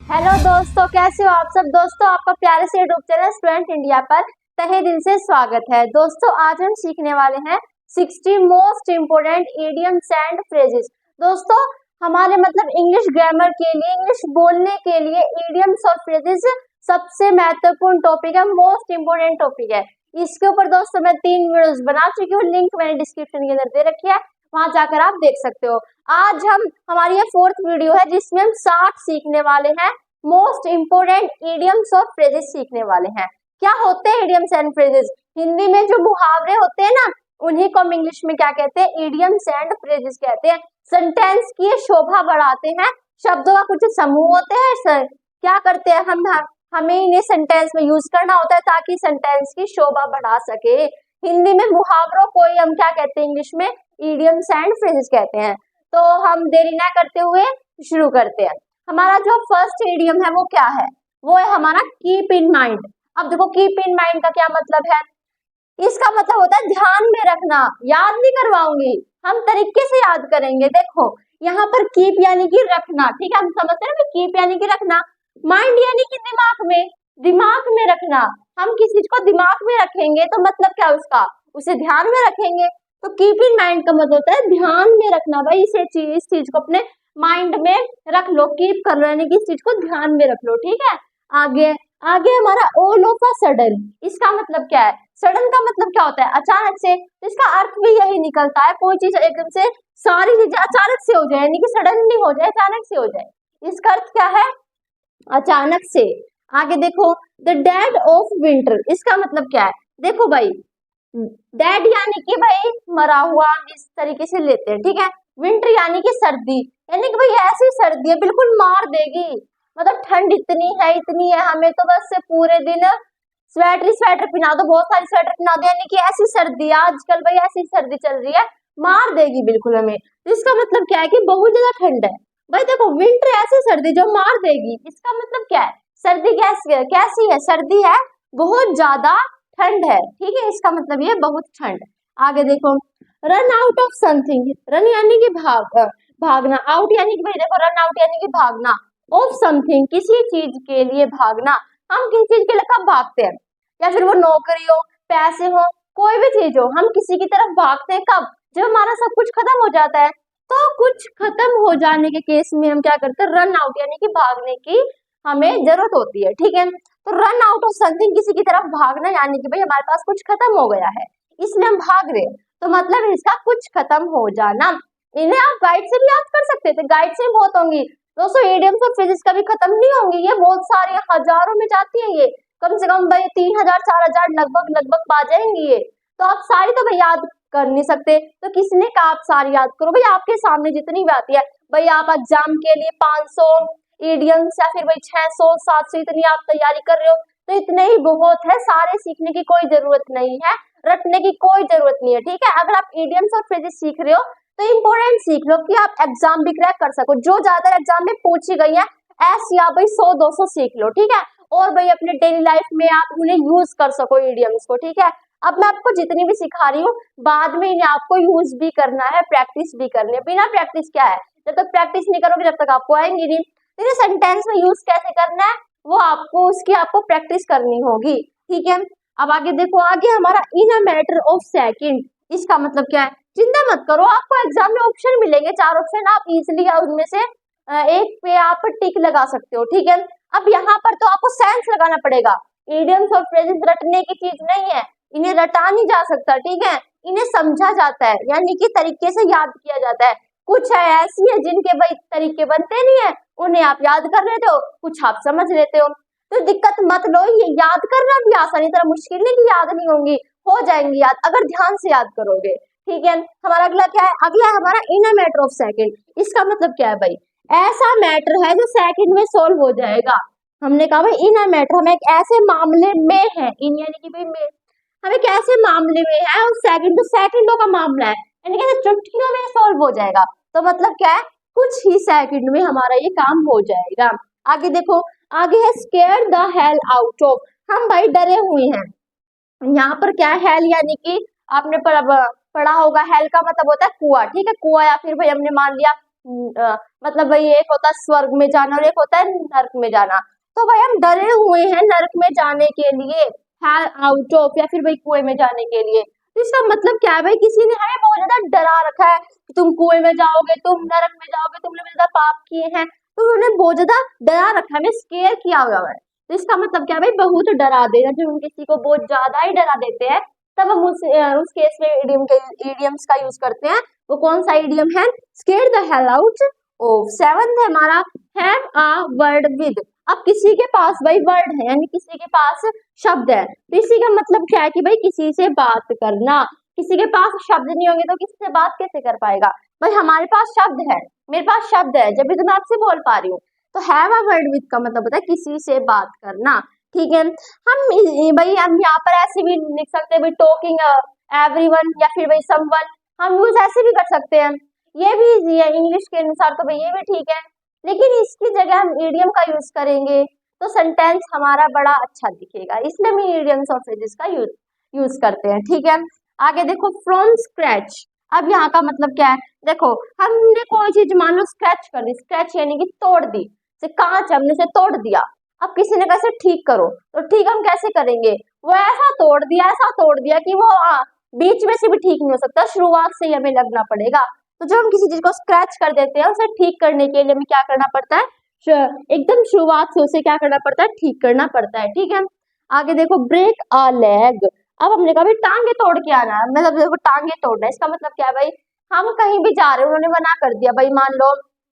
Hello दोस्तों, कैसे हो आप सब। दोस्तों, आपका प्यारे से यूट्यूब चैनल स्टूडेंट इंडिया पर तहे दिल से स्वागत है। दोस्तों, आज हम सीखने वाले हैं 60 most important idioms and phrases. दोस्तों, हमारे मतलब इंग्लिश ग्रामर के लिए, इंग्लिश बोलने के लिए इडियम्स और फ्रेजेस सबसे महत्वपूर्ण टॉपिक है, मोस्ट इम्पोर्टेंट टॉपिक है। इसके ऊपर दोस्तों मैं 3 वीडियोस बना चुकी हूँ, लिंक मैंने डिस्क्रिप्शन के अंदर दे रखी है, वहां जाकर आप देख सकते हो। आज हमारी ये 4th वीडियो है जिसमें हम 60 सीखने वाले हैं, मोस्ट इम्पोर्टेंट इडियम्स और फ्रेजेस सीखने वाले हैं। क्या होते हैं इडियम्स एंड फ्रेजेस? हिंदी में जो मुहावरे होते हैं ना, उन्हीं को हम इंग्लिश में क्या कहते हैं? इडियम्स एंड फ्रेजेस कहते हैं। सेंटेंस की शोभा बढ़ाते हैं, शब्दों का कुछ समूह होते हैं सर। क्या करते हैं हमें इन्हें सेंटेंस में यूज करना होता है ताकि सेंटेंस की शोभा बढ़ा सके। हिंदी में मुहावरों को ही हम क्या कहते हैं? इंग्लिश में इडियम्स एंड फ्रेजेस कहते हैं। तो हम देरी ना करते हुए शुरू करते हैं। हमारा जो फर्स्ट इडियम है वो क्या है? वो है हमारा कीप इन माइंड। अब देखो, कीप इन माइंड का क्या मतलब है? इसका मतलब होता है ध्यान में रखना। याद नहीं करवाऊंगी, हम तरीके से याद करेंगे। देखो, यहाँ पर कीप यानी कि रखना, ठीक है, हम समझते हैं ना, कीप यानी कि रखना। माइंड यानी कि दिमाग में रखना। हम किसी चीज को दिमाग में रखेंगे तो मतलब क्या उसका? उसे ध्यान में रखेंगे। तो कीप इन माइंड का मतलब होता है ध्यान में रखना। भाई इस चीज को अपने माइंड में रख लो, कीप कर लो, यानी कि इस चीज को ध्यान में रख लो, ठीक है। आगे आगे हमारा ऑल ऑफ अ सडन। इसका मतलब क्या है? सडन का मतलब क्या होता है? अचानक से। तो इसका अर्थ भी यही निकलता है, कोई चीज एकदम से, सारी चीजें अचानक से हो जाए, यानी कि सडनली हो जाए, अचानक से हो जाए। इसका अर्थ क्या है? अचानक से। आगे देखो, द डेड ऑफ विंटर। इसका मतलब क्या है? देखो भाई, डेड यानी कि भाई मरा हुआ, इस तरीके से लेते हैं, ठीक है। विंटर यानी कि सर्दी, यानी कि भाई ऐसी सर्दी है बिल्कुल मार देगी। मतलब ठंड इतनी है, हमें तो बस से पूरे दिन स्वेटर पहना दो, बहुत सारी स्वेटर पहना दो, यानी कि ऐसी सर्दी आजकल, भाई ऐसी सर्दी चल रही है, मार देगी बिल्कुल हमें। तो इसका मतलब क्या है कि बहुत ज्यादा ठंड है। भाई देखो, विंटर ऐसी सर्दी जो मार देगी, इसका मतलब क्या है? सर्दी कैसी है? सर्दी है, बहुत ज्यादा ठंड है, ठीक है, इसका मतलब ये बहुत ठंड। आगे देखो, run out of something. Run यानी कि भागना। आउट यानी कि भाई देखो, रन आउट यानी कि भागना, ऑफ समथिंग किसी चीज के लिए भागना। हम किसी चीज के लिए कब भागते हैं? या फिर वो नौकरी हो, पैसे हो, कोई भी चीज हो, हम किसी की तरफ भागते हैं कब? जब हमारा सब कुछ खत्म हो जाता है। तो कुछ खत्म हो जाने के केस में हम क्या करते हैं? रन आउट यानी कि भागने की हमें जरूरत होती है, ठीक है। तो रन आउट ऑफ समथिंग, किसी की तरफ भागना, यानी कि भाई हमारे पास कुछ खत्म हो गया है, इसलिए हम भाग रहे हैं। तो मतलब इसका कुछ खत्म हो जाना। इन्हें आप गाइड से भी याद कर सकते थे, गाइड से बहुत होंगी दोस्तों। इडियम्स और फ्रेजेस कभी खत्म नहीं होंगी, ये बहुत सारे हजारों में जाती है, ये कम से कम भाई 3000 4000 लगभग पा जाएंगी ये। तो आप सारी तो भाई याद कर नहीं सकते, तो किसने कहा आप सारी याद करो? भाई आपके सामने जितनी भी आती है, भाई आप एग्जाम के लिए 500 इडियम्स या फिर भाई 600 700 इतनी आप तैयारी कर रहे हो, तो इतने ही बहुत है, सारे सीखने की कोई जरूरत नहीं है, रटने की कोई जरूरत नहीं है, ठीक है। अगर आप इडियम्स और फ्रेजेस सीख रहे हो तो इम्पोर्टेंट सीख लो कि आप एग्जाम भी क्रैक कर सको। जो ज्यादा एग्जाम में पूछी गई है ऐसी आप भाई 100 200 सीख लो, ठीक है। और भाई अपने डेली लाइफ में आप उन्हें यूज कर सको इडियम्स को, ठीक है। अब मैं आपको जितनी भी सिखा रही हूँ, बाद में इन्हें आपको यूज भी करना है, प्रैक्टिस भी करनी है। बिना प्रैक्टिस क्या है? जब तक प्रैक्टिस नहीं करोगे जब तक आपको आएंगी नहीं। तो सेंटेंस में यूज कैसे करना है वो आपको प्रैक्टिस करनी होगी, ठीक है। अब आगे देखो, आगे हमारा इन अ मैटर ऑफ सेकंड। इसका मतलब क्या है? चिंता मत करो, आपको एग्जाम में ऑप्शन मिलेंगे, 4 ऑप्शन, आप इजिली उनमें से एक पे आप टिक लगा सकते हो, ठीक है। अब यहाँ पर तो आपको सेंस लगाना पड़ेगा। इडियम्स और फ्रेजेस रटने की चीज नहीं है, इन्हें रटा नहीं जा सकता, ठीक है। इन्हें समझा जाता है, यानी कि तरीके से याद किया जाता है। कुछ है ऐसी है जिनके भाई तरीके बनते नहीं है, उन्हें आप याद कर लेते हो, कुछ आप समझ लेते हो। तो दिक्कत मत लो, ये याद करना भी आसानी, तरह मुश्किल नहीं कि याद नहीं होंगी, हो जाएंगी याद अगर ध्यान से याद करोगे, ठीक है। हमारा अगला क्या है? अगला है हमारा इन अ मैटर ऑफ सेकंड। इसका मतलब क्या है भाई? ऐसा मैटर है जो सेकंड में सोल्व हो जाएगा। हमने कहा भाई इन अ मैटर, हम एक ऐसे मामले में है, इन यानी कि भाई में, हम एक ऐसे मामले में है, और सेकंड तो सेकंडों का मामला है, यानी कि चुटकियों में सोल्व हो जाएगा। तो मतलब क्या है? कुछ ही सेकंड में हमारा ये काम हो जाएगा। आगे देखो, आगे है square the hell out of. हम भाई डरे हुए हैं। यहाँ पर क्या है? हेल यानी कि आपने पढ़ा होगा, हेल का मतलब होता है कुआं, ठीक है। कुआं या फिर भाई हमने मान लिया मतलब भाई एक होता है स्वर्ग में जाना और एक होता है नरक में जाना। तो भाई हम डरे हुए हैं नरक में जाने के लिए, आउट ऑफ, या फिर भाई कुएं में जाने के लिए। तो इसका मतलब क्या है भाई, किसी ने हमें बहुत ज्यादा डरा रखा है कि तुम कुएं में जाओगे, तुम नरक में जाओगे, तुमने बहुत ज्यादा पाप किए हैं, तो उन्होंने बहुत ज्यादा डरा रखा है, हमें स्केयर किया हुआ है। तो इसका मतलब क्या है भाई, बहुत डरा देना। जब हम किसी को बहुत ज्यादा ही डरा देते हैं तब हम उस केस में इडियम्स का यूज करते हैं। वो कौन सा इडियम है, square the hell out of. Seventh है हमारा हैव अ वर्ड विद। अब किसी के पास भाई वर्ड है, यानी किसी के पास शब्द है, तो इसी का मतलब क्या है कि भाई किसी से बात करना। किसी के पास शब्द नहीं होंगे तो किसी से बात कैसे कर पाएगा। भाई हमारे पास शब्द है, मेरे पास शब्द है, जब भी तो मैं आपसे बोल पा रही हूँ। तो हैव अ वर्ड विद का मतलब होता है किसी से बात करना, ठीक है। हम यहाँ पर ऐसे भी लिख सकते हैं भाई टॉकिंग एवरीवन, या फिर भाई समवन, हम यूज ऐसे भी कर सकते हैं। ये भी इजी है इंग्लिश के अनुसार, तो भाई ये भी ठीक है। लेकिन इसकी जगह हम ईडियम का यूज करेंगे तो सेंटेंस हमारा बड़ा अच्छा दिखेगा, इसलिए हम ईडियम्स और फ्रेजेस का यूज करते हैं, ठीक है। आगे देखो फ्रॉम स्क्रैच। अब यहाँ का मतलब क्या है, देखो हमने कोई चीज मान लो स्क्रैच कर दी, स्क्रैच यानी कि तोड़ दी, जैसे कांच हमने से तोड़ दिया। अब किसी ने कैसे ठीक करो, तो ठीक हम कैसे करेंगे, वो ऐसा तोड़ दिया कि वो बीच में से भी ठीक नहीं हो सकता, शुरुआत से ही हमें लगना पड़ेगा। तो जब हम किसी चीज को स्क्रैच कर देते हैं, उसे ठीक करने के लिए हमें क्या करना पड़ता है, एकदम शुरुआत से उसे क्या करना पड़ता है, ठीक करना पड़ता है, ठीक है। आगे देखो ब्रेक अ लेग। अब हमने कहा भाई टांगे तोड़ के आना है, मतलब देखो टांगे तोड़ना, इसका मतलब क्या है भाई, हम कहीं भी जा रहे हैं, उन्होंने मना कर दिया भाई, मान लो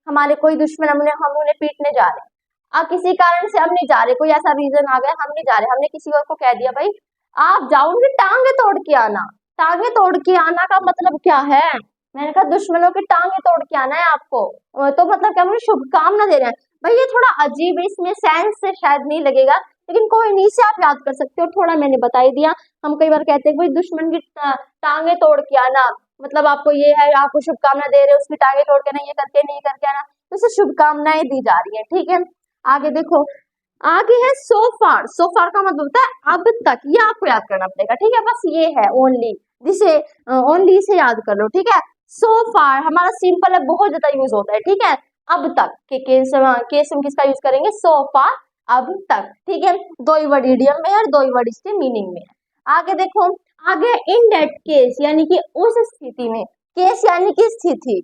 हमारे कोई दुश्मन, हम उन्हें पीटने जा रहे हैं, अब किसी कारण से हम नहीं जा रहे, कोई ऐसा रीजन आ गया हम नहीं जा रहे, हमने किसी और को कह दिया भाई आप जाओ उनकी टांगे तोड़ के आना। टांगे तोड़ के आना का मतलब क्या है, मैंने कहा दुश्मनों की टांगे तोड़ के आना है आपको, तो मतलब क्या मुझे शुभकामना दे रहे हैं। भाई ये थोड़ा अजीब है, इसमें सेंस से शायद नहीं लगेगा, लेकिन कोई नहीं, से आप याद कर सकते हो, थोड़ा मैंने बता ही दिया। हम कई बार कहते हैं भाई दुश्मन की टांगे तोड़ के आना, मतलब आपको ये है, आपको शुभकामना दे रहे हो, उसकी टांगे तोड़ के ना, ये करके नहीं करके आना, तो उसे शुभकामनाएं दी जा रही है, ठीक है। आगे देखो, आगे है सो फार। सो फार का मतलब होता है अब तक, ये आपको याद करना पड़ेगा, ठीक है, बस ये है ओनली, जिसे ओनली से याद कर लो, ठीक है। सो फार हमारा सिंपल है, बहुत ज्यादा यूज होता है, ठीक है। अब तक के केस हम किसका यूज करेंगे, सो फार, अब तक, ठीक है। दो ही वर्ड इडियम में है और दो ही वर्ड इसके मीनिंग में है। आगे देखो, आगे इन दैट केस यानी कि उस स्थिति में, केस यानी कि स्थिति,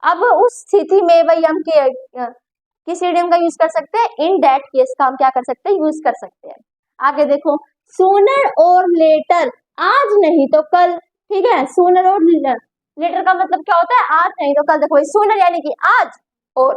अब उस स्थिति में भाई हम किस इडियम का यूज कर सकते हैं, इन दैट केस का हम क्या कर सकते हैं, यूज कर सकते हैं। आगे देखो सूनर और लेटर, आज नहीं तो कल, ठीक है। सूनर और लेटर का मतलब क्या होता है, आज नहीं तो कल। देखो सूनर यानी कि आज और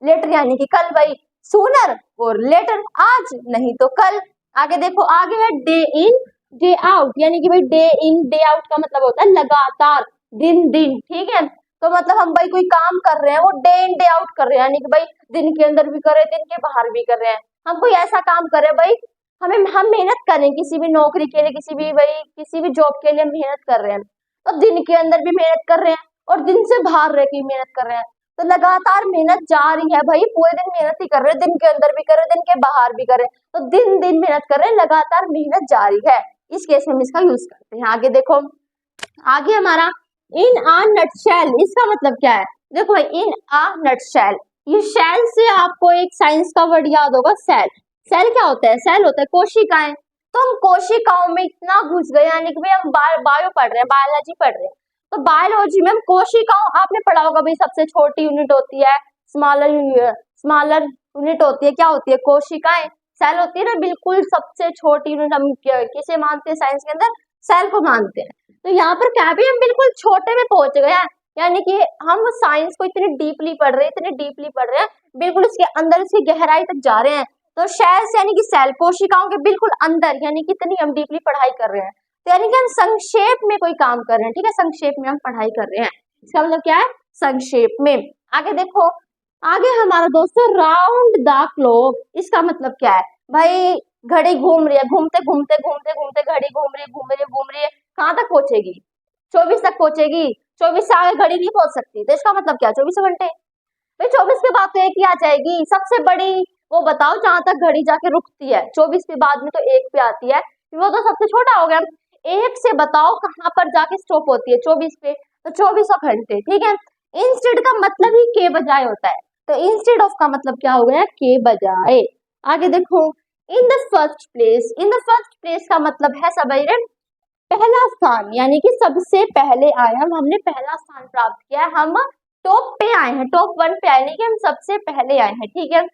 लेटर यानी कि कल, भाई सूनर और लेटर, आज नहीं तो कल। आगे देखो, आगे है डे इन डे आउट, यानी कि भाई डे इन डे आउट का मतलब होता है लगातार, दिन दिन, ठीक है। तो मतलब हम भाई कोई काम कर रहे हैं, वो डे इन डे आउट कर रहे हैं, यानी कि भाई दिन के अंदर भी कर रहे हैं, दिन के बाहर भी कर रहे हैं। हम कोई ऐसा काम कर रहे हैं भाई, हम मेहनत कर रहे हैं किसी भी नौकरी के लिए, किसी भी जॉब के लिए मेहनत कर रहे हैं, तो दिन के अंदर भी मेहनत कर रहे हैं और दिन से बाहर रह के मेहनत कर रहे हैं। तो लगातार मेहनत जारी है भाई, पूरे दिन मेहनत ही कर रहे हैं, दिन के अंदर भी कर रहे हैं, दिन के बाहर भी कर रहे हैं, तो दिन दिन मेहनत कर रहे हैं, लगातार मेहनत जारी है। इस केस में हम इसका यूज करते हैं। आगे देखो, आगे हमारा इन आ नटशेल, इसका मतलब क्या है, देखो भाई इन आ नटशेल, ये शेल से आपको एक साइंस का वर्ड याद होगा, सेल। सेल क्या होता है, सेल होता है कोशिकाएं। तो हम कोशिकाओं में इतना घुस गए, यानी कि भाई हम बायो पढ़ रहे हैं, बायोलॉजी पढ़ रहे हैं, तो बायोलॉजी में हम कोशिकाओं, आपने पढ़ा होगा भाई सबसे छोटी यूनिट होती है, स्मॉलर यूनिट होती है, क्या होती है, कोशिकाएं, सेल होती है ना, बिल्कुल सबसे छोटी यूनिट हम किसे मानते हैं साइंस के अंदर, सेल को मानते हैं। तो यहाँ पर क्या भी हम बिल्कुल छोटे में पहुंच गए हैं, यानी कि हम साइंस को इतनी डीपली पढ़ रहे हैं, बिल्कुल इसके अंदर, इसकी गहराई तक जा रहे हैं। तो शेल्स यानी कि सेल, कोशिकाओं के बिल्कुल अंदर, यानी कि इतनी हम डीपली पढ़ाई कर रहे हैं, तो यानी कि हम संक्षेप में कोई काम कर रहे हैं, ठीक है, संक्षेप में हम पढ़ाई कर रहे हैं, इसका मतलब क्या है, संक्षेप में। आगे देखो, आगे हमारा दोस्तों राउंड द क्लॉक, इसका मतलब क्या है भाई, घड़ी घूम रही है, घूमते घूमते घूमते घूमते घड़ी घूम रही है, कहाँ तक पहुंचेगी, 24 तक पहुंचेगी, 24 से आगे घड़ी नहीं पहुंच सकती, तो इसका मतलब क्या, 24 घंटे। भाई 24 के बाद तो एक ही आ जाएगी, सबसे बड़ी वो बताओ जहां तक घड़ी जाके रुकती है, 24 के बाद में तो एक पे आती है, वो तो सबसे छोटा हो गया। एक से बताओ कहाँ पर जाके स्टॉप होती है, 24 पे, तो 24 घंटे, ठीक है। इंस्टेड का मतलब ही के बजाय होता है, तो इंस्टेड ऑफ का मतलब क्या हो गया, के बजाय। आगे देखो, in the first place, in the first place का मतलब है सबैरन पहला स्थान, यानी कि सबसे पहले आए हमने पहला स्थान प्राप्त किया है, हम टॉप पे आए हैं, टॉप 1 पे आए, नहीं कि हम सबसे पहले आए हैं, ठीक है।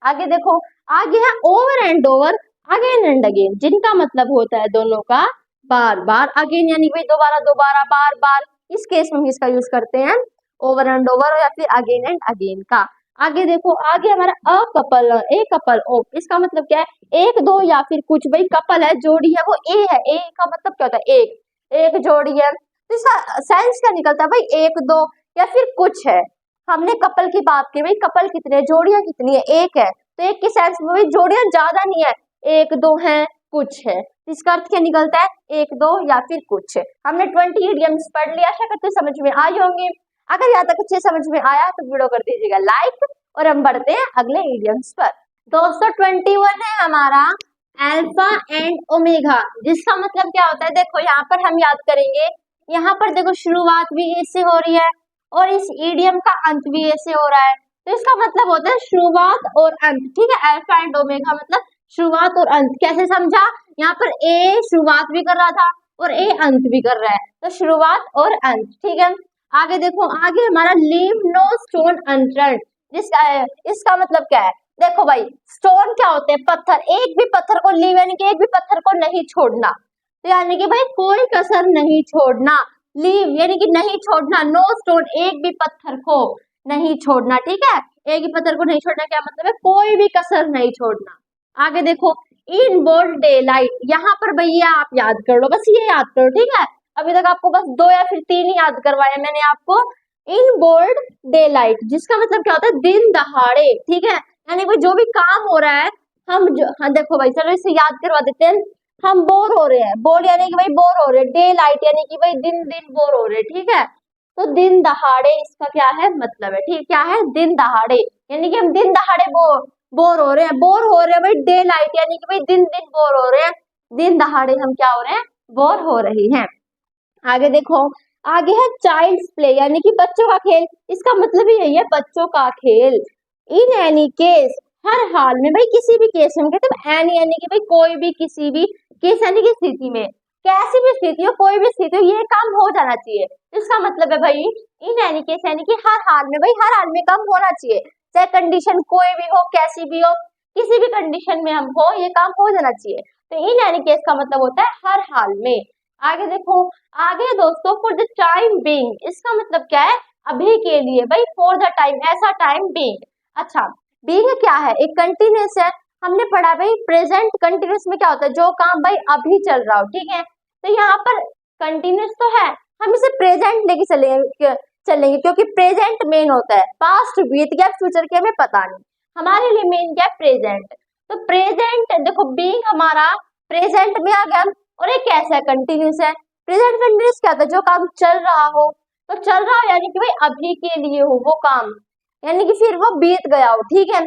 आगे देखो, आगे है over and over, again and again, जिनका मतलब होता है दोनों का बार बार, अगेन यानी कि दोबारा दोबारा बार बार, इस केस में हम इसका यूज करते हैं ओवर एंड ओवर या फिर अगेन एंड अगेन का। आगे देखो, आगे हमारा a couple, a couple of, इसका मतलब क्या है, एक दो या फिर कुछ, भाई कपल है, जोड़ी है, वो ए है, ए का मतलब क्या होता है, एक, एक जोड़ी है, तो इसका सेंस क्या निकलता है भाई, एक दो या फिर कुछ है। हमने कपल की बात की, भाई कपल कितने, जोड़ियां कितनी है, एक है, तो एक के सेंस में भाई जोड़ियां ज्यादा नहीं है, एक दो है, कुछ है, इसका अर्थ क्या निकलता है, एक दो या फिर कुछ। हमने 20 इडियम्स पढ़ लिया, आशा करते समझ में आई होंगी। अगर यहाँ तक अच्छे समझ में आया तो वीडियो कर दीजिएगा लाइक, और हम बढ़ते हैं अगले इडियम्स पर। दोस्तों 21 है हमारा अल्फा एंड ओमेगा, जिसका मतलब क्या होता है, देखो यहाँ पर हम याद करेंगे, यहाँ पर देखो शुरुआत भी ए से हो रही है और इस इडियम का अंत भी ए से हो रहा है, तो इसका मतलब होता है शुरुआत और अंत, ठीक है। अल्फा एंड ओमेगा मतलब शुरुआत और अंत, कैसे समझा, यहाँ पर ए शुरुआत भी कर रहा था और ए अंत भी कर रहा है, तो शुरुआत और अंत, ठीक है। आगे देखो, आगे हमारा लीव नो स्टोन अनटर्न्ड, जिसका इसका मतलब क्या है, देखो भाई स्टोन क्या होते हैं, पत्थर, एक भी पत्थर को लीव यानी कि एक भी पत्थर को नहीं छोड़ना, तो यानी कि भाई कोई कसर नहीं छोड़ना, लीव यानी कि नहीं छोड़ना, नो स्टोन एक भी पत्थर को नहीं छोड़ना, ठीक है, एक ही पत्थर को नहीं छोड़ना क्या मतलब है, कोई भी कसर नहीं छोड़ना। आगे देखो, इन बोल्ड डे लाइट, यहाँ पर भैया आप याद कर लो, बस ये याद करो, ठीक है। अभी तक आपको बस 2 या फिर 3 ही याद करवाए मैंने आपको। इन बोल्ड डे लाइट, जिसका मतलब क्या होता है, दिन दहाड़े, ठीक है, यानी भाई जो भी काम हो रहा है, हम जो, हाँ देखो भाई चलो इसे याद करवा देते हैं, हम बोर हो रहे हैं, बोर यानी कि भाई बोर हो रहे हैं, डे लाइट यानी कि भाई दिन दिन बोर हो रहे हैं, ठीक है, तो दिन दहाड़े इसका क्या है मतलब है, ठीक, क्या है, दिन दहाड़े, यानी कि हम दिन दहाड़े बोर हो रहे हैं, बोर हो रहे हैं भाई, डे लाइट यानी कि भाई दिन दिन बोर हो रहे हैं, दिन दहाड़े हम क्या हो रहे हैं, बोर हो रही हैं। आगे देखो, आगे है चाइल्ड्स प्ले यानी कि बच्चों का खेल, इसका मतलब ही यही है, बच्चों का खेल। इन एनी केस, हर हाल में, भाई किसी भी केस में, कहते हैं एनी यानी कि भाई कोई भी, किसी भी केस यानी कि स्थिति में, कैसी भी स्थिति हो, कोई भी स्थिति हो, ये काम हो जाना चाहिए, इसका मतलब है भाई इन एनी केस यानी कि हर हाल में, भाई हर हाल में काम होना चाहिए, चाहे कंडीशन कोई भी हो, कैसी भी हो, किसी भी कंडीशन में हम हो, ये काम हो जाना चाहिए, तो इन एनी केस का मतलब होता है हर हाल में। आगे देखो, आगे दोस्तों फॉर द टाइम बीइंग, इसका मतलब क्या है, अभी के लिए, भाई फॉर द टाइम, ऐसा टाइम बीइंग। अच्छा, बीइंग क्या है, एक कंटिन्यूस है, हमने पढ़ा भाई प्रेजेंट कंटिन्यूस में क्या होता है, जो काम भाई अभी चल रहा हो, ठीक है, तो यहाँ पर कंटिन्यूस तो है, हम इसे प्रेजेंट लेके चलेंगे क्योंकि प्रेजेंट मेन होता है, पास्ट बीत गया फ्यूचर की हमें पता नहीं, हमारे लिए मेन क्या है, प्रेजेंट, तो प्रेजेंट देखो बीइंग हमारा प्रेजेंट में आ गया, और एक कैसा है, कंटिन्यूस है, प्रेजेंट कंटिन्यूस क्या होता है, जो काम चल रहा हो, तो चल रहा हो यानी कि भाई अभी के लिए हो वो काम, यानी कि फिर वो बीत गया हो, ठीक है,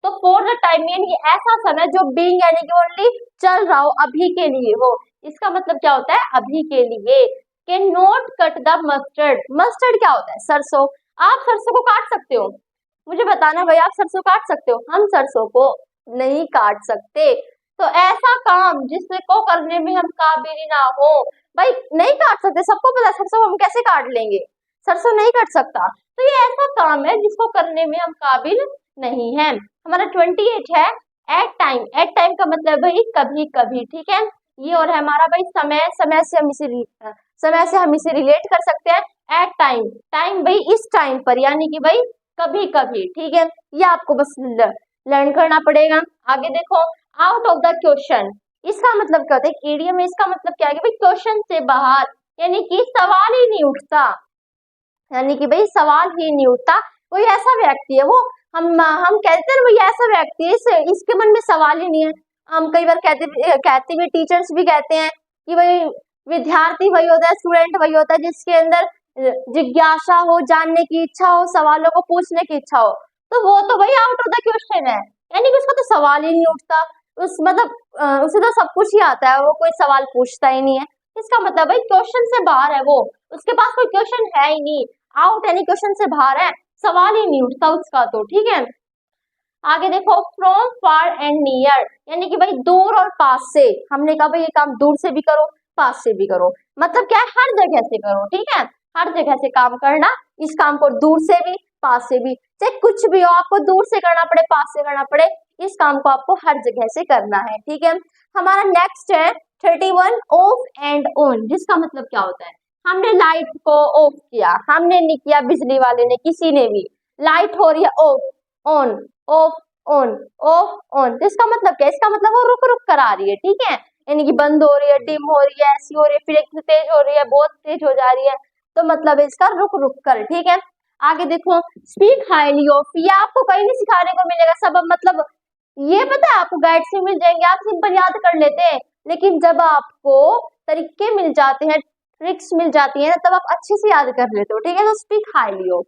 तो फॉर द टाइम यानी कि ऐसा समय जो बीइंग यानी कि ओनली चल रहा हो, अभी के लिए हो, इसका मतलब क्या होता है, अभी के लिए। Can not cut the mustard, mustard क्या होता है, सरसों, आप सरसों को काट सकते हो, मुझे बताना भाई आप सरसों काट सकते हो, हम सरसों को नहीं काट सकते, तो ऐसा काम जिसको करने में हम काबिल ना हो, भाई नहीं काट सकते, सबको पता सरसों हम कैसे काट लेंगे, सरसों नहीं काट सकता, तो ये ऐसा काम है जिसको करने में हम काबिल नहीं है। हमारा 28 है एट टाइम, एट टाइम का मतलब भाई कभी कभी, ठीक है, ये और है हमारा भाई समय, समय से हम इसे रिलेट कर सकते हैं, एट टाइम, टाइम भाई इस टाइम पर यानी कि भाई कभी कभी, ठीक है, ये आपको बस लर्न करना पड़ेगा। आगे देखो, आउट ऑफ द क्वेश्चन, इसका मतलब क्या होता है, इडियम में इसका मतलब क्या है कि भाई क्वेश्चन से बाहर, यानी कि सवाल ही नहीं उठता, यानी कि भाई सवाल ही नहीं उठता, कोई ऐसा व्यक्ति है वो, हम कहते हैं ना ऐसा व्यक्ति है इसके मन में सवाल ही नहीं है, हम कई बार कहते भी, टीचर्स भी कहते हैं कि भाई विद्यार्थी वही होता है, स्टूडेंट वही होता है जिसके अंदर जिज्ञासा हो, जानने की इच्छा हो, सवालों को पूछने की इच्छा हो, तो वो तो भाई आउट ऑफ द क्वेश्चन है, यानी कि उसका तो सवाल ही नहीं उठता, उस मतलब उसे तो सब कुछ ही आता है, वो कोई सवाल पूछता ही नहीं है, इसका मतलब भाई क्वेश्चन से बाहर है वो, उसके पास कोई क्वेश्चन है ही नहीं, आउट यानी क्वेश्चन से बाहर है, सवाल ही नहीं उठता उसका तो, ठीक है। आगे देखो फ्रॉम फार एंड नियर, यानी कि भाई दूर और पास से। हमने कहा भाई ये काम दूर से भी करो पास से भी करो, मतलब क्या है, हर जगह से करो, ठीक है, हर जगह से काम करना। इस काम को दूर से भी पास से भी, चाहे कुछ भी हो, आपको दूर से करना पड़े पास से करना पड़े, इस काम को आपको हर जगह से करना है, ठीक है। हमारा नेक्स्ट है 31 ऑफ एंड ऑन, जिसका मतलब क्या होता है, हमने लाइट को ऑफ किया, हमने नहीं किया, बिजली वाले ने, किसी ने भी। लाइट हो रही है of, on, of, on, of, on, तो इसका मतलब क्या है, इसका मतलब वो रुक रुक कर आ रही है, ठीक है, यानी कि बंद हो रही है, डिम हो रही है, ऐसी हो रही है, फिर एक तेज हो रही है, बहुत तेज हो जा रही है, तो मतलब इसका रुक रुक कर, ठीक है। आगे देखो स्पीक हाईली ऑफ, ये आपको कहीं नहीं सिखाने को मिलेगा, सब अब मतलब ये पता है आपको गाइड से मिल जाएंगे, आप सिंपल याद कर लेते हैं, लेकिन जब आपको तरीके मिल जाते हैं, ट्रिक्स मिल जाती है ना, तब आप अच्छे से याद कर लेते हो, ठीक है। तो स्पीक हाईली ऑफ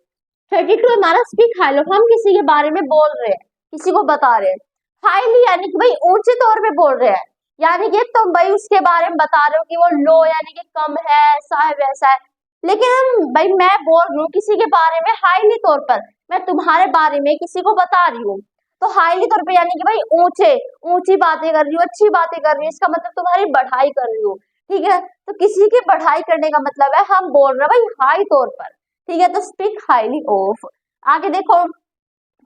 32 हमारा स्पीक हाईली ऑफ, हम किसी के बारे में बोल रहे हैं, किसी को बता रहे हैं, हाईली यानी कि भाई ऊंचे तौर पे बोल रहे हैं, यानी कि तुम भाई उसके बारे में बता रहे हो कि वो लो यानी कि कम है, ऐसा है वैसा है, लेकिन भाई मैं बोल रही हूँ किसी के बारे में हाईली तौर पर, मैं तुम्हारे बारे में किसी को बता रही हूँ, तो हाईली तौर पे यानी कि भाई ऊंचे, ऊंची बातें कर रही हूँ, अच्छी बातें कर रही हूँ, इसका मतलब तुम्हारी बढ़ाई कर रही हूँ, ठीक है। तो किसी की बढ़ाई करने का मतलब है हम बोल रहे हैं भाई हाई तौर पर, ठीक है, तो स्पीक हाईली ऑफ। आगे देखो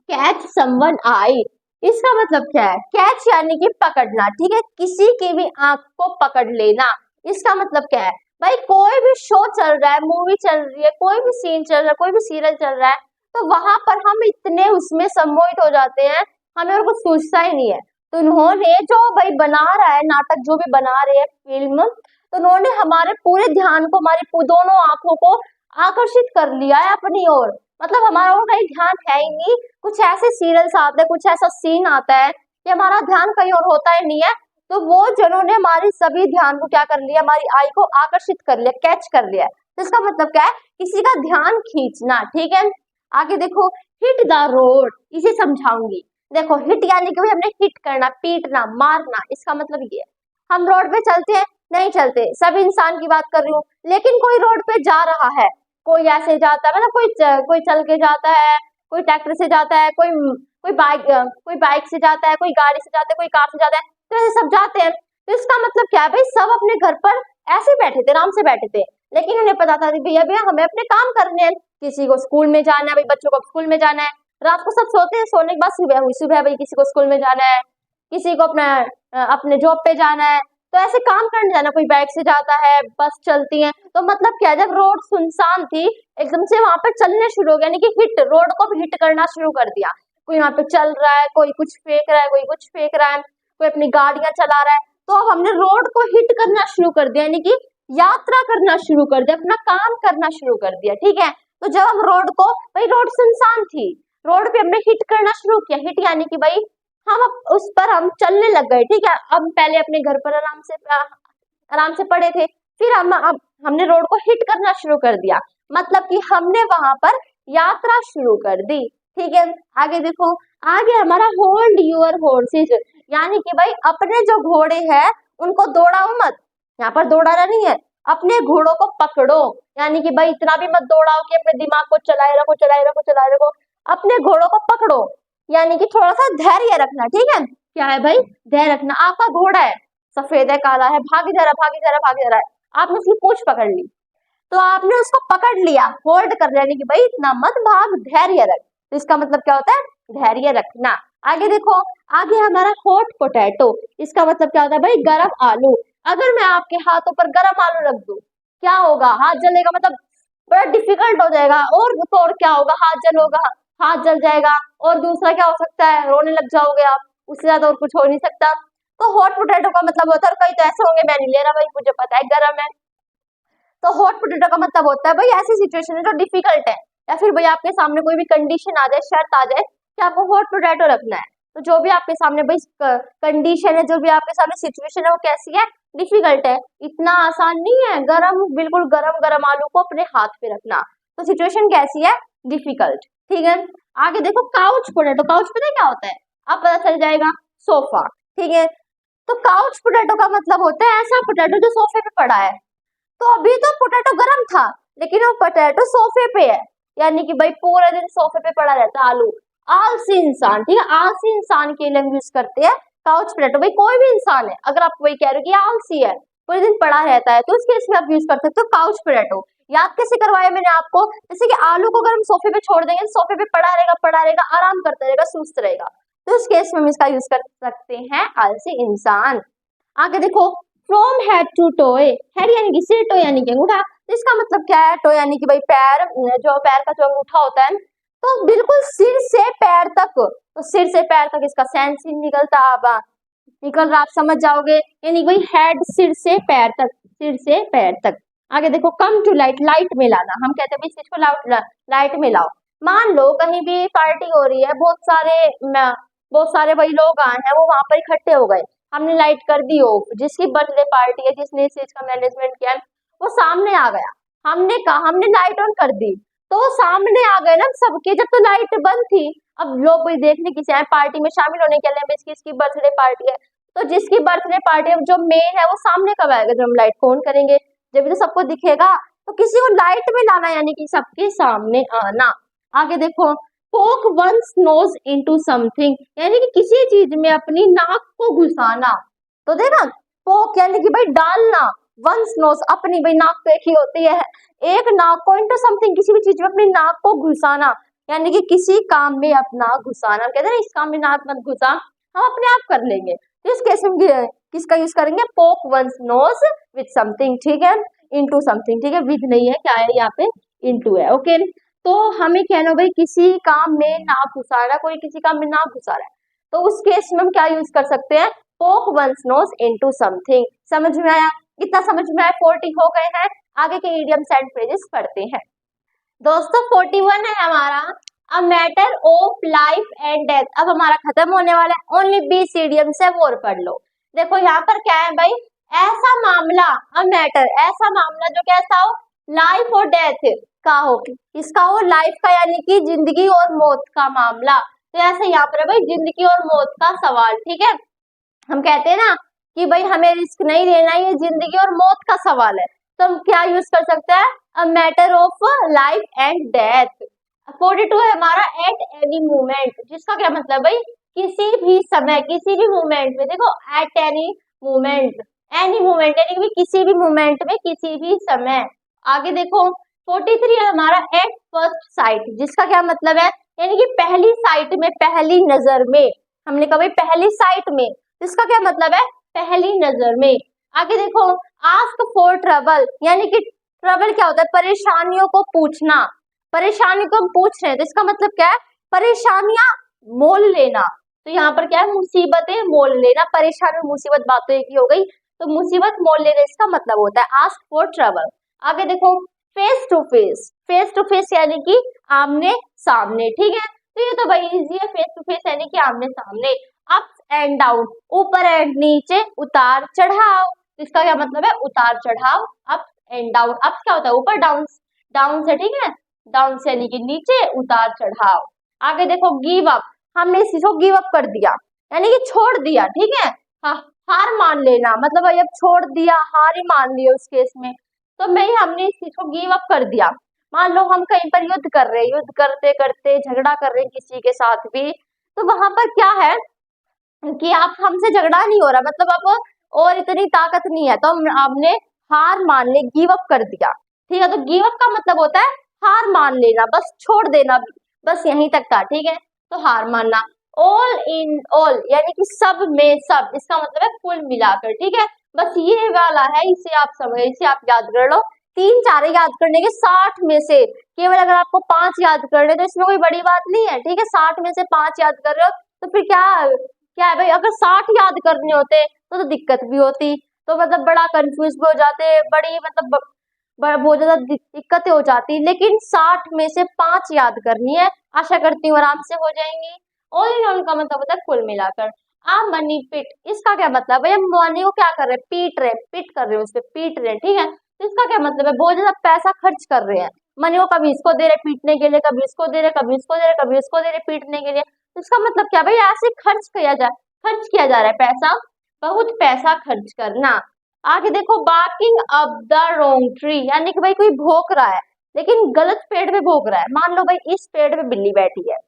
कैच समवन आई, इसका मतलब क्या है, कैच यानी कि पकड़ना, ठीक है, किसी की भी आंख को पकड़ लेना, इसका मतलब क्या है, भाई कोई भी शो चल रहा है, मूवी चल रही है, कोई भी सीन चल रहा है, कोई भी सीरियल चल रहा है, तो वहां पर हम इतने उसमें सम्मोहित हो जाते हैं, हमें और कुछ सूझता ही नहीं है। तो उन्होंने जो भाई बना रहा है नाटक, जो भी बना रहे हैं फिल्म, तो उन्होंने हमारे पूरे ध्यान को, हमारी दोनों आंखों को आकर्षित कर लिया है अपनी ओर, मतलब हमारा और कहीं ध्यान है ही नहीं, कुछ ऐसे सीरियल्स आते हैं, कुछ ऐसा सीन आता है कि हमारा ध्यान कहीं और होता ही नहीं है, तो वो जिन्होंने हमारी सभी ध्यान को क्या कर लिया, हमारी आई को आकर्षित कर लिया, कैच कर लिया, तो इसका मतलब क्या है, किसी का ध्यान खींचना, ठीक है। आगे देखो हिट द रोड, इसे समझाऊंगी। देखो हिट यानी कि हमने हिट करना, पीटना, मारना, इसका मतलब ये है, हम रोड पे चलते हैं, नहीं चलते, सब इंसान की बात कर रही हूँ, लेकिन कोई रोड पे जा रहा है, कोई ऐसे जाता है, मतलब कोई चल के जाता है, कोई ट्रैक्टर से जाता है, कोई बाइक से जाता है, कोई गाड़ी से जाता है, कोई कार से जाता है, तो ऐसे सब जाते हैं, तो इसका मतलब क्या है भाई, सब अपने घर पर ऐसे बैठे थे, आराम से बैठे थे, लेकिन उन्हें पता था कि भैया भैया हमें अपने काम करने हैं, किसी को स्कूल में जाना है, भाई बच्चों को स्कूल में जाना है, रात को सब सोते हैं, सोने के बाद सुबह हुई, सुबह भाई किसी को स्कूल में जाना है, किसी को अपने जॉब पे जाना है, तो ऐसे काम करने जाना, कोई बाइक से जाता है, बस चलती है, तो मतलब क्या, जब रोड सुनसान थी, एकदम से वहां पर चलने शुरू हो गया, यानी कि हिट, रोड को भी हिट करना शुरू कर दिया, कोई वहां पे चल रहा है, कोई कुछ फेंक रहा है, कोई कुछ फेंक रहा है, कोई अपनी गाड़ियां चला रहा है, तो अब हमने रोड को हिट करना शुरू कर दिया, यानी कि यात्रा करना शुरू कर दिया, अपना काम करना शुरू कर दिया, ठीक है। तो जब हम रोड को, भाई रोड सुनसान थी, रोड पे हमने हिट करना शुरू किया, हिट यानी कि भाई हम उस पर हम चलने लग गए, ठीक है। अब पहले अपने घर पर आराम से पड़े थे, फिर अब हमने रोड को हिट करना शुरू कर दिया, मतलब कि हमने वहां पर यात्रा शुरू कर दी, ठीक है। आगे देखो, आगे हमारा होल्ड योर हॉर्सेस, यानी कि भाई अपने जो घोड़े हैं उनको दौड़ाओ मत, यहाँ पर दौड़ाना नहीं है, अपने घोड़ों को पकड़ो, यानी कि भाई इतना भी मत दौड़ाओ कि अपने दिमाग को चलाए रखो, चलाए रखो, चलाए रखो, अपने घोड़ों को पकड़ो, यानी कि थोड़ा सा धैर्य रखना, ठीक है, क्या है भाई, धैर्य रखना। आपका घोड़ा है, सफेद है, काला है, भागी जा रहा, भागी जा रहा, भागी जा रहा है, आपने उसकी पूंछ पकड़ ली, तो आपने उसको पकड़ लिया, होल्ड कर लिया, यानी कि भाई इतना मत भाग, धैर्य रख, तो इसका मतलब क्या होता है, धैर्य रखना। आगे देखो, आगे हमारा हॉट पोटैटो, इसका मतलब क्या होता है भाई, गरम आलू। अगर मैं आपके हाथों पर गरम आलू रख दूं, क्या होगा, हाथ जलेगा, मतलब बड़ा डिफिकल्ट हो जाएगा, तो और क्या होगा, हाथ जल जाएगा, और दूसरा क्या हो सकता है, रोने लग जाओगे आप, उससे ज्यादा और कुछ हो नहीं सकता। तो हॉट पोटैटो का मतलब होता है, और कई तो ऐसे होंगे, मैं नहीं ले रहा भाई, मुझे पता है गरम है, तो हॉट पोटैटो का मतलब होता है भाई ऐसी सिचुएशन है जो डिफिकल्ट है, या फिर भाई आपके सामने कोई भी कंडीशन आ जाए, शर्त आ जाए कि आपको हॉट पोटैटो रखना है, तो जो भी आपके सामने भाई कंडीशन है, जो भी आपके सामने सिचुएशन है, वो कैसी है, डिफिकल्ट है, इतना आसान नहीं है गरम, बिल्कुल गरम गरम आलू को अपने हाथ पे रखना, तो सिचुएशन कैसी है, डिफिकल्ट, ठीक है। आगे देखो काउच पोटैटो, काउच पता है क्या होता है, अब पता चल जाएगा, सोफा, ठीक है। तो काउच पोटैटो का मतलब होता है ऐसा पोटैटो जो सोफे पे पड़ा है, तो अभी तो पोटैटो गरम था, लेकिन वो पोटैटो सोफे पे है, यानी कि भाई पूरे दिन सोफे पे पड़ा रहता है आलू, आलसी इंसान, ठीक है, आलसी इंसान के लिए हम यूज करते हैं काउच पोटैटो। भाई कोई भी इंसान है, अगर आप वही कह रहे हो कि आलसी है, पूरे दिन पड़ा रहता है, तो इस केस में आप यूज कर सकते हो काउच पोटैटो। याद कैसे करवाया मैंने आपको, जैसे कि आलू को अगर हम सोफे पे छोड़ देंगे, सोफे पे पड़ा रहेगा, आराम करता रहेगा, सुस्त रहेगा, तो इस केस में हम इसका यूज कर सकते हैं आलसी इंसान। आगे देखो, फ्रॉम हेड टू टोए, हेड यानी कि सिर, टो यानी कि अंगूठा, तो इसका मतलब क्या है, टो यानी कि भाई पैर, जो पैर का जो अंगूठा होता है, तो बिल्कुल सिर से पैर तक, तो सिर से पैर तक इसका सेंस ही निकलता, अब निकल रहा, आप समझ जाओगे, यानी भाई हेड सिर से पैर तक, सिर से पैर तक। आगे देखो, कम टू लाइट, लाइट में लाना, हम कहते हैं इस चीज को लाइट में लाओ। मान लो कहीं भी पार्टी हो रही है, बहुत सारे वही लोग आए हैं, वो वहां पर इकट्ठे हो गए, हमने लाइट कर दी हो, जिसकी बर्थडे पार्टी है, जिसने इस चीज का मैनेजमेंट किया है, वो सामने आ गया, हमने कहा, हमने लाइट ऑन कर दी, तो वो सामने आ गए ना सबके, जब तो लाइट बंद थी, अब लोग कोई देखने किसी आए पार्टी में शामिल होने के लिए, इसकी बर्थडे पार्टी है, तो जिसकी बर्थडे पार्टी है जो मेन है, वो सामने कब आएगा, जब हम लाइट को ऑन करेंगे, जब भी तो सबको दिखेगा, तो किसी को लाइट में लाना यानी कि सबके सामने आना। आगे देखो, पोक वंस नोज इनटू समथिंग, यानी कि किसी चीज में अपनी नाक को घुसाना, तो देखा, पोक यानी कि भाई डालना, वंस नोज अपनी, भाई नाक तो एक ही होती है, एक नाक को इनटू समथिंग, किसी भी चीज में अपनी नाक को घुसाना, यानी कि किसी काम में अपना घुसाना, हम कहते हैं इस काम में नाक मत घुसा, हम अपने आप कर लेंगे, तो इस केस में किसका यूज करेंगे, पोक वंस नोज विथ समथिंग, ठीक है, इनटू समथिंग, ठीक है, विद नहीं है, क्या है यहाँ पे, इनटू है, ओके। तो हमें कहना भाई किसी काम में नाक घुसा रहा है, कोई किसी काम में नाक घुसा रहा है, तो उस केस में हम क्या यूज कर सकते हैं, पोक वंस नोज इनटू समथिंग। समझ में आया, इतना समझ में आया, 40 हो गए हैं, आगे के इडियम्स एंड फ्रेजेस पढ़ते हैं। दोस्तों 41 है हमारा, a matter of life and death, अब हमारा खत्म होने वाला है, ओनली 20 इडियम्स है, वो और पढ़ लो। देखो यहाँ पर क्या है भाई, ऐसा मामला, अ मैटर, ऐसा मामला जो कैसा हो, लाइफ और डेथ का हो, किसका हो, लाइफ का, यानी कि जिंदगी और मौत का मामला, तो ऐसे यहाँ पर है भाई जिंदगी और मौत का सवाल, ठीक है, हम कहते हैं ना कि भाई हमें रिस्क नहीं लेना, ये जिंदगी और मौत का सवाल है, तो हम क्या यूज कर सकते हैं, a matter of life and death. 42 है हमारा, एट एनी मोमेंट, जिसका क्या मतलब भाई किसी भी समय, किसी भी मोमेंट में, देखो at any moment, any moment यानी कि किसी भी मोमेंट में, किसी भी समय। आगे देखो 43 है हमारा, एट फर्स्ट साइट, जिसका क्या मतलब है, यानी कि पहली साइट में, पहली नजर में, हमने कहा भाई पहली साइट में, इसका क्या मतलब है, पहली नजर में। आगे देखो, आस्क फॉर ट्रबल, यानी कि ट्रबल क्या होता है, परेशानियों को पूछना, परेशानी को हम पूछ रहे हैं, तो इसका मतलब क्या है, परेशानियां मोल लेना, तो यहाँ पर क्या है, मुसीबतें मोल लेना, परेशानी और मुसीबत बात तो एक ही हो गई, तो मुसीबत मोल लेना इसका मतलब होता है आस्क फॉर ट्रबल। आगे देखो, face to face, face to face यानी कि आमने सामने, ठीक है, तो ये तो भाई इजी है, फेस टू फेस यानी कि आमने सामने। अप्स एंड डाउन, ऊपर एंड नीचे, उतार चढ़ाव, इसका क्या मतलब है, उतार चढ़ाव, अप्स एंड डाउन, अप्स क्या होता है ऊपर, डाउन डाउन से, ठीक है, डाउन से यानी कि नीचे, उतार चढ़ाव। आगे देखो, गिव अप, हमने इस चीज को गिव अप कर दिया, यानी कि छोड़ दिया, ठीक है, हार मान लेना, मतलब भाई अब छोड़ दिया, हार ही मान लिया उस केस में, तो भाई हमने इस चीज को गिव अप कर दिया। मान लो हम कहीं पर युद्ध कर रहे हैं, युद्ध करते करते झगड़ा कर रहे हैं किसी के साथ भी, तो वहां पर क्या है कि आप हमसे झगड़ा नहीं हो रहा, मतलब अब और इतनी ताकत नहीं है, तो हमने हार मान ली, गिव अप कर दिया, ठीक है, तो गिव अप का मतलब होता है हार मान लेना, बस छोड़ देना, बस यहीं तक था, ठीक है, तो हार मानना। ऑल इन ऑल यानी कि सब में सब, इसका मतलब है कुल मिलाकर, ठीक है, बस ये वाला है, इसे आप समझ, इसे आप याद कर लो, 3-4 याद करने के, 60 में से केवल अगर आपको 5 याद करने, तो इसमें कोई बड़ी बात नहीं है, ठीक है, 60 में से 5 याद कर रहे हो, तो फिर क्या क्या है भाई, अगर 60 याद करने होते तो दिक्कत भी होती, तो मतलब बड़ा कंफ्यूज भी हो जाते, बड़ी मतलब बहुत ज्यादा दिक्कतें हो जाती, लेकिन 60 में से 5 याद करनी है, आशा करती हूँ आराम से हो जाएंगी। ऑल इन ऑल का मतलब होता है कुल मिलाकर। आ मनी पिट, इसका क्या मतलब है, हम मनी को क्या कर रहे हैं, पीट रहे, पिट कर रहे हैं, उस पर पीट रहे हैं, ठीक है, तो इसका क्या मतलब है, बहुत ज्यादा पैसा खर्च कर रहे हैं, मनी को कभी इसको दे रहे पीटने के लिए, कभी इसको दे रहे, कभी इसको दे रहे, कभी इसको दे रहे पीटने के लिए, तो इसका मतलब क्या भाई, ऐसे खर्च किया जा रहा है पैसा, बहुत पैसा खर्च करना। आगे देखो, barking up the wrong tree, यानी कि भाई कोई भौंक रहा है, लेकिन गलत पेड़ पे भौंक रहा है। मान लो भाई इस पेड़ पे बिल्ली बैठी है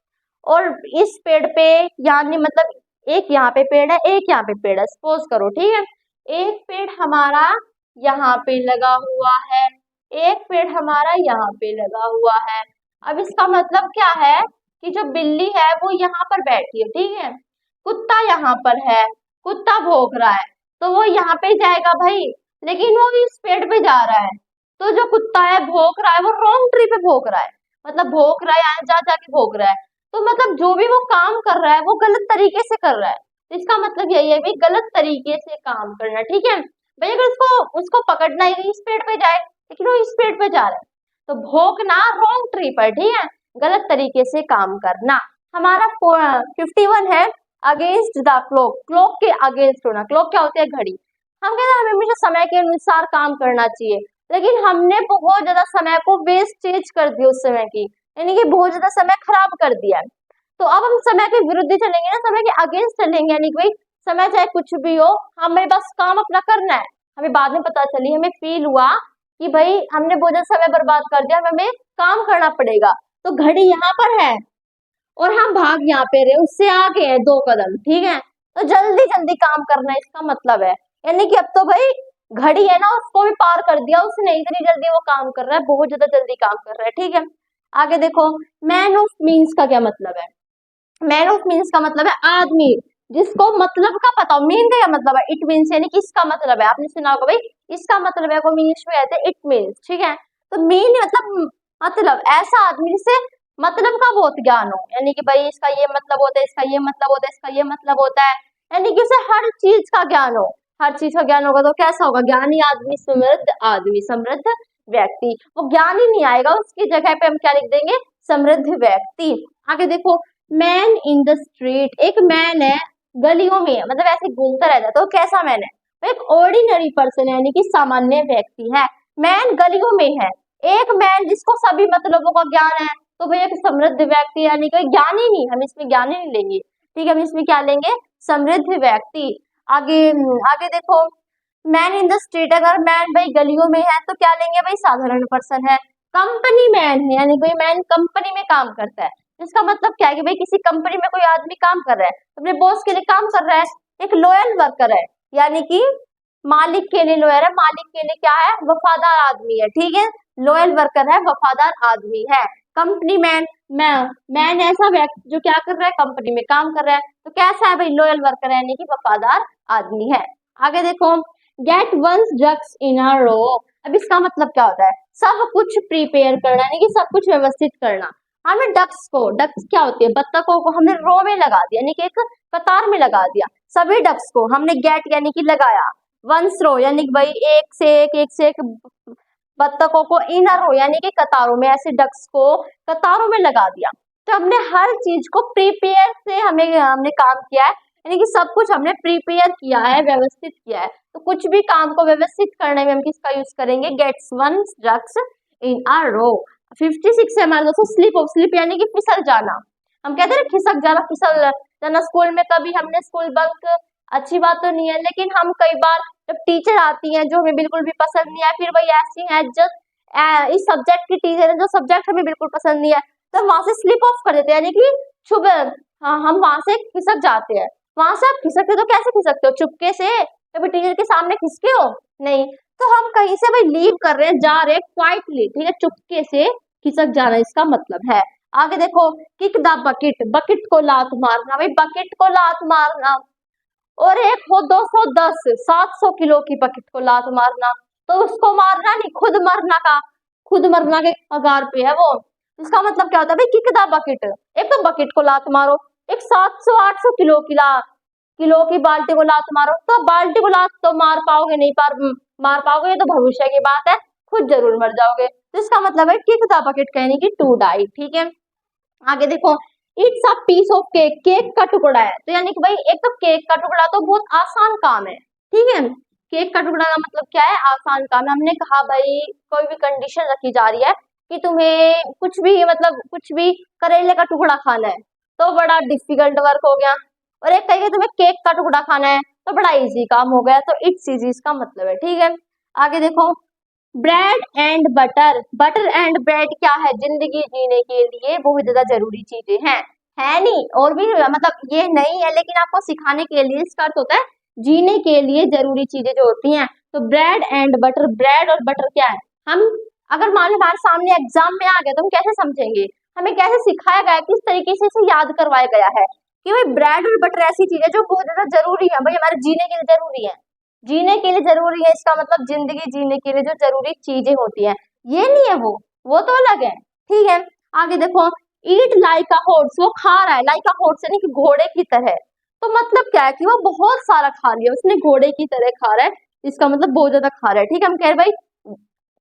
और इस पेड़ पे, यानी मतलब एक यहाँ पे पेड़ है, एक यहाँ पे पेड़ है, सपोज करो, ठीक है। एक पेड़ हमारा यहाँ पे लगा हुआ है, एक पेड़ हमारा यहाँ पे लगा हुआ है। अब इसका मतलब क्या है कि जो बिल्ली है वो यहाँ पर बैठी है, ठीक है। कुत्ता यहाँ पर है, कुत्ता भौंक रहा है, तो वो यहाँ पे जाएगा भाई, लेकिन वो इस पेड़ पे जा रहा है। तो जो कुत्ता है भौंक रहा है, वो रॉन्ग ट्री पे भौंक रहा है, मतलब भौंक रहा है यहाँ जा जाके भौंक रहा है। तो मतलब जो भी वो काम कर रहा है वो गलत तरीके से कर रहा है। तो इसका मतलब यही है भाई, गलत तरीके से काम करना, ठीक है। भाई अगर उसको पकड़ना ही इस पेड़ पे जाए, लेकिन वो इस पेड़ पे जा रहा है, तो भौंकना रॉन्ग ट्री पर, ठीक है, गलत तरीके से काम करना। हमारा 51 है, अगेंस्ट द क्लॉक, क्लॉक के अगेंस्ट होना। क्लॉक क्या होती है? घड़ी। हम कहते हैं हमें हमेशा समय के अनुसार काम करना चाहिए, लेकिन हमने बहुत ज्यादा समय को वेस्टेज कर दिया उस समय की, यानी कि बहुत ज्यादा समय खराब कर दिया है। तो अब हम समय के विरुद्ध चलेंगे ना, समय के अगेंस्ट चलेंगे, यानी कि भाई समय चाहे कुछ भी हो, हमें बस काम अपना करना है। हमें बाद में पता चली, हमें फील हुआ कि भाई हमने बहुत ज्यादा समय बर्बाद कर दिया, हमें काम करना पड़ेगा। तो घड़ी यहाँ पर है और हम भाग यहाँ पे रहे, उससे आगे है 2 कदम, ठीक है। तो जल्दी जल्दी काम करना इसका मतलब है, यानी कि अब तो भाई घड़ी है ना, उसको भी पार कर दिया उसने, इतनी जल्दी वो काम कर रहा है, बहुत ज्यादा जल्दी काम कर रहा है, ठीक है। आगे देखो, मैन ऑफ मीन्स का क्या मतलब है? मैन ऑफ मीन्स का मतलब है आदमी जिसको मतलब का पता हो। मीन का क्या मतलब है? इट मीन्स, यानी कि इसका मतलब है। आपने सुना होगा भाई इसका मतलब है, को मीन्स में आते इट मीन्स, ठीक है। तो मीन मतलब ऐसा आदमी जिसे मतलब का बहुत ज्ञान हो, यानी कि भाई इसका ये मतलब होता है, इसका ये मतलब होता है, इसका ये मतलब होता है, यानी कि उसे हर चीज का ज्ञान हो। हर चीज का ज्ञान होगा तो कैसा होगा? ज्ञानी आदमी, समृद्ध आदमी, समृद्ध व्यक्ति। वो ज्ञान ही नहीं आएगा, उसकी जगह पे हम क्या लिख देंगे? समृद्ध व्यक्ति। आगे देखो, मैन इन द स्ट्रीट, एक मैन है गलियों में, मतलब ऐसे घूमता रहता है, तो कैसा मैन है? वो एक ऑर्डिनरी पर्सन है, यानी कि सामान्य व्यक्ति है। मैन गलियों में है। एक मैन जिसको सभी मतलबों का ज्ञान है, तो भाई एक समृद्ध व्यक्ति, यानी कि ज्ञान ही नहीं, हम इसमें ज्ञान ही नहीं लेंगे, ठीक है, हम इसमें क्या लेंगे? समृद्ध व्यक्ति। आगे आगे देखो, मैन इन द स्ट्रीट, अगर मैन भाई गलियों में है तो क्या लेंगे भाई? साधारण पर्सन है। कंपनी मैन है, यानी कोई मैन कंपनी में काम करता है। इसका मतलब क्या है कि भाई किसी कंपनी में कोई आदमी काम कर रहा है, अपने बॉस के लिए काम कर रहा है। एक लॉयल वर्कर है, यानी कि मालिक के लिए लॉयल है, मालिक के लिए क्या है? वफादार आदमी है, ठीक है। लॉयल वर्कर है, वफादार आदमी है। कंपनी मैन, मैन ऐसा व्यक्ति जो क्या कर रहा है? कंपनी में काम कर रहा है, तो कैसा है भाई? लॉयल वर्कर है, यानी कि वफादार आदमी है। आगे देखो, गेट वंस डक्स इन अ रो। अब इसका मतलब क्या होता है? सब कुछ प्रिपेयर करना, यानी कि सब कुछ व्यवस्थित करना। हमने डक्स क्या होती है? बत्तखों को हमने रो में लगा दिया, यानी कि एक कतार में लगा दिया। सभी डक्स को हमने गेट यानी कि लगाया, वंस रो यानी कि भाई एक से एक बत्तखों को इन अ रो यानी कि कतारों में, ऐसे डक्स को कतारों में लगा दिया। तो हमने हर चीज को प्रिपेयर से हमने काम किया है, यानी कि सब कुछ हमने प्रिपेयर किया है, व्यवस्थित किया है। तो कुछ भी काम को व्यवस्थित करने में हम किसका यूज करेंगे? गेट्स वंस डक्स इन अ रो। 56 है हमारे दोस्तों, स्लिप यानी कि फिसल जाना। हम कहते हैं खिसक जाना, फिसल जाना। स्कूल में कभी हमने स्कूल बंक, अच्छी बात तो नहीं है, लेकिन हम कई बार जब टीचर आती हैं जो हमें बिल्कुल भी पसंद नहीं है, फिर वही ऐसी हैं जस्ट इस सब्जेक्ट की टीचर है जो सब्जेक्ट हमें बिल्कुल पसंद नहीं है, तो वहां से स्लिप ऑफ कर देते हैं, यानी कि छुप, हाँ, हम वहां से खिसक जाते हैं। वहां से आप खिसकते हो तो कैसे खिसकते हो? चुपके से, कभी टीचर के सामने खिसके हो? नहीं। तो हम कहीं से भाई लीव कर रहे हैं, जा रहे हैं क्वाइटली, ठीक है, चुपके से खिसक जाना इसका मतलब है। आगे देखो, किक द बकेट, बकेट को लात मारना, भाई बकेट को लात मारना। और एक हो 210 700 किलो की बकेट को लात मारना, तो उसको मारना नहीं, खुद मरना के कगार पे है वो। इसका मतलब क्या होता है भाई? किक द बकेट, एक तो बकेट को लात मारो, एक 700-800 किलो की बाल्टी को लात मारो। तो बाल्टी को लात तो मार पाओगे नहीं, मार पाओगे ये तो भविष्य की बात है, खुद जरूर मर जाओगे। तो इसका मतलब है किक द बकेट कहने की टू डाई, ठीक है। आगे देखो, it's a piece of cake, cake का टुकड़ा है, तो यानी कि भाई एक तो केक का टुकड़ा तो बहुत आसान काम है, ठीक है। केक का टुकड़ा का मतलब क्या है? आसान काम है। हमने कहा भाई कोई भी कंडीशन रखी जा रही है कि तुम्हें कुछ भी, मतलब कुछ भी करेले का टुकड़ा खाना है, तो बड़ा डिफिकल्ट वर्क हो गया। और एक कहिए तुम्हें केक का टुकड़ा खाना है, तो बड़ा इजी काम हो गया। तो इट्स इजी इसका मतलब है, ठीक है। आगे देखो, bread and butter, butter and bread क्या है, जिंदगी जीने के लिए बहुत ज्यादा जरूरी चीजें हैं, है नहीं, और भी मतलब ये नहीं है, लेकिन आपको सिखाने के लिए इसका अर्थ होता है जीने के लिए जरूरी चीजें जो होती हैं। तो ब्रेड एंड बटर, ब्रेड और बटर क्या है, हम अगर मान लो हमारे सामने एग्जाम में आ गया तो हम कैसे समझेंगे, हमें कैसे सिखाया गया है, किस तरीके से इसे याद करवाया गया है कि भाई ब्रेड और बटर ऐसी चीज है जो बहुत ज्यादा जरूरी है, भाई हमारे जीने के लिए जरूरी है, जीने के लिए जरूरी है, इसका मतलब जिंदगी जीने के लिए जो जरूरी चीजें होती हैं, ये नहीं है वो तो अलग है। ठीक है, आगे देखो, ईट लाइक अ हॉर्स, वो खा रहा है, लाइक अ हॉर्स यानी कि घोड़े की तरह, तो मतलब क्या है कि वो बहुत सारा खा लिया, उसने घोड़े की तरह खा रहा है, इसका मतलब बहुत ज्यादा खा रहा है। ठीक है, हम कह रहे भाई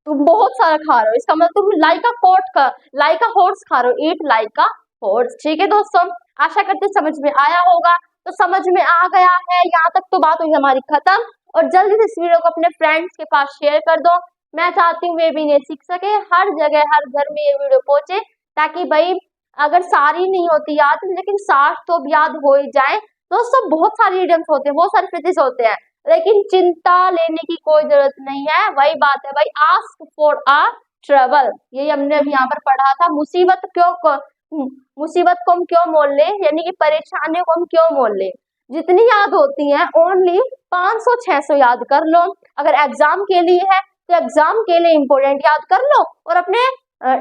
तुम बहुत सारा खा रहे हो, इसका मतलब तुम लाइक अ कोट का लाइक अ हॉर्स खा रहे हो, ईट लाइक अ हॉर्स। ठीक है दोस्तों, आशा करते समझ में आया होगा, तो समझ में आ गया है, यहाँ तक तो बात हुई हमारी खत्म, और जल्दी से इस वीडियो को अपने फ्रेंड्स के पास शेयर कर दो, मैं चाहती हूँ वे भी इन्हें सीख सके, हर जगह हर घर में ये वीडियो पहुंचे, ताकि भाई अगर सारी नहीं होती याद, लेकिन 60 तो याद हो ही जाए। दोस्तों बहुत सारी इडियम्स होते हैं, बहुत सारे फ्रेजेस होते हैं, लेकिन चिंता लेने की कोई जरूरत नहीं है, वही बात है भाई, आस्क फॉर अ ट्रबल, ये हमने अभी यहाँ पर पढ़ा था, मुसीबत को हम क्यों मोल ले, यानी कि परेशानियों को हम क्यों मोल ले, जितनी याद होती है ओनली 500-600 याद कर लो, अगर एग्जाम के लिए है तो एग्जाम के लिए इंपोर्टेंट याद कर लो, और अपने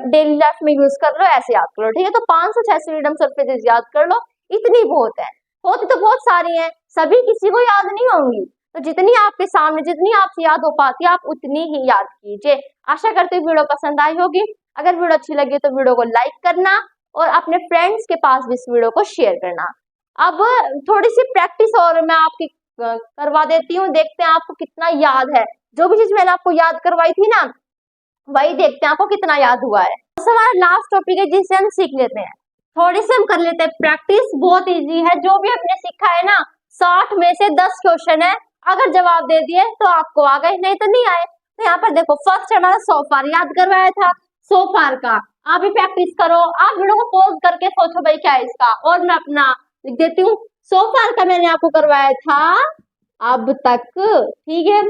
डेली लाइफ में यूज कर लो, ऐसे याद कर लो। ठीक है, तो 500-600 इडियम सरफेसेस याद कर लो, इतनी बहुत है, होती तो बहुत सारी हैं, सभी किसी को याद नहीं होंगी, तो जितनी आपके सामने, जितनी आपसे याद हो पाती है, आप उतनी ही याद कीजिए। आशा करती हूँ वीडियो पसंद आई होगी, अगर वीडियो अच्छी लगी तो वीडियो को लाइक करना, और अपने फ्रेंड्स के पास भी इस वीडियो को शेयर करना। अब थोड़ी सी प्रैक्टिस और मैं आपकी करवा देती हूँ, देखते हैं आपको कितना याद है, जो भी चीज मैंने आपको याद करवाई थी ना, वही देखते हैं आपको कितना याद हुआ है। तो हमारा लास्ट टॉपिक है जिसे हम सीख लेते हैं, थोड़ी सी हम कर लेते हैं प्रैक्टिस, बहुत इजी है, जो भी हमने सीखा है ना, 60 में से 10 क्वेश्चन है, अगर जवाब दे दिए तो आपको आ गए, नहीं तो नहीं आए। तो यहाँ पर देखो, फर्स्ट हमारा सोफार याद करवाया था, सोफार का आप भी प्रैक्टिस करो, आप वीडियो को पॉज करके सोचो भाई क्या है इसका, और मैं अपना लिख देती हूँ, सोफार का मैंने आपको करवाया था अब तक। ठीक है,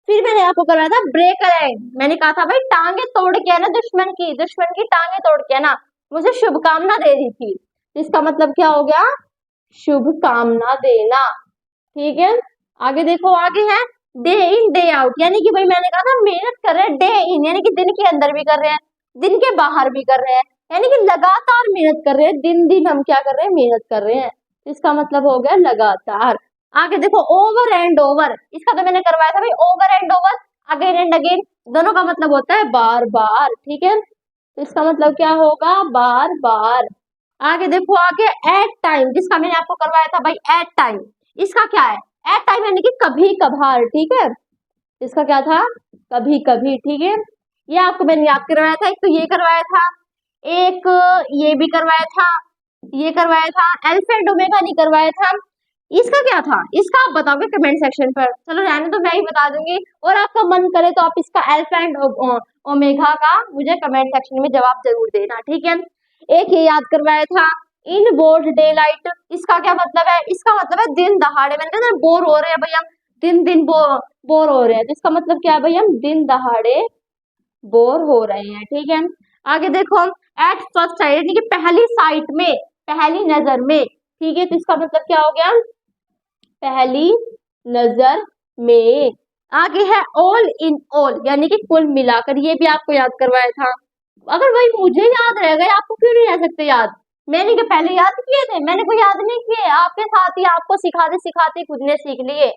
फिर मैंने आपको करवाया था ब्रेक लाइन, मैंने कहा था भाई टांगे तोड़ के है ना, दुश्मन की टांगे तोड़ के है ना, मुझे शुभकामना दे रही थी, इसका मतलब क्या हो गया, शुभकामना देना। ठीक है, आगे देखो, आगे है डे इन डे आउट, यानी कि भाई मैंने कहा था मेहनत कर रहे हैं, डे इन यानी कि दिन के अंदर भी कर रहे हैं, दिन के बाहर भी कर रहे हैं, यानी कि लगातार मेहनत कर रहे हैं, दिन दिन हम क्या कर रहे हैं, मेहनत कर रहे हैं, इसका मतलब हो गया लगातार। आगे देखो, ओवर एंड ओवर, इसका तो मैंने करवाया था भाई, over and over, again and again, दोनों का मतलब होता है बार बार। ठीक है, तो इसका मतलब क्या होगा, बार बार। आगे देखो, आगे एट टाइम, जिसका मैंने आपको करवाया था भाई एट टाइम, इसका क्या है, एट टाइम यानी कि कभी कभार। ठीक है, इसका क्या था, कभी कभी। ठीक है, ये आपको मैंने याद करवाया था, एक तो ये करवाया था, एक ये भी करवाया था, ये करवाया था, अल्फा एंड ओमेगा नहीं करवाया था, इसका क्या था, इसका आप बताओगे कमेंट सेक्शन पर, चलो रहने तो मैं ही बता दूंगी, और आपका मन करे तो आप इसका अल्फा एंड ओमेगा का मुझे कमेंट सेक्शन में जवाब जरूर देना। ठीक है, एक ये याद करवाया था, इन बोर्ड डे लाइट, इसका क्या मतलब है, इसका मतलब है दिन दहाड़े, मैंने कहा बोर हो रहे हैं भाई हम, दिन दिन बोर हो रहे हैं, तो इसका मतलब क्या है भाई, हम दिन दहाड़े बोर हो रहे हैं। ठीक है, आगे देखो, एट फर्स्ट साइट यानी कि पहली साइट में, पहली नजर में। ठीक है, तो इसका मतलब क्या हो गया, पहली नजर में। आगे है ऑल इन ऑल, यानी कि कुल मिलाकर, ये भी आपको याद करवाया था, अगर भाई मुझे याद रह गए, आपको क्यों नहीं रह सकते याद, मैंने क्या पहले याद किए थे, मैंने कोई याद नहीं किए, आपके साथ ही आपको सिखाते सिखाते खुद ने सीख लिए,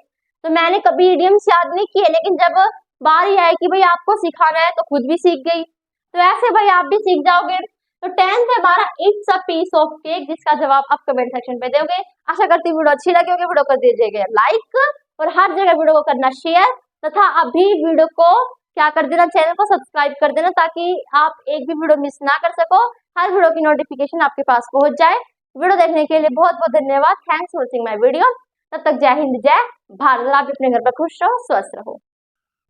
तो मैंने कभी इडियम्स याद नहीं किए, लेकिन जब बारी आई कि भाई आपको सिखाना है तो खुद भी सीख गई, तो ऐसे भाई आप भी सीख जाओगे। तो 10th है हमारा it's a piece of cake, जिसका जवाब आप कमेंट सेक्शन पे दोगे। आशा करती हूँ वीडियो अच्छी लगी होगी, वीडियो कर दीजिएगा लाइक, और हर जगह वीडियो को करना शेयर, तथा अभी वीडियो को क्या कर देना, चैनल को सब्सक्राइब कर देना, ताकि आप एक भी वीडियो मिस ना कर सको, हर वीडियो की नोटिफिकेशन आपके पास पहुंच जाए। वीडियो देखने के लिए बहुत बहुत धन्यवाद, thanks for watching my video, तब तक जय हिंद जय भारत, आप अपने घर पर खुश रहो, स्वस्थ रहो।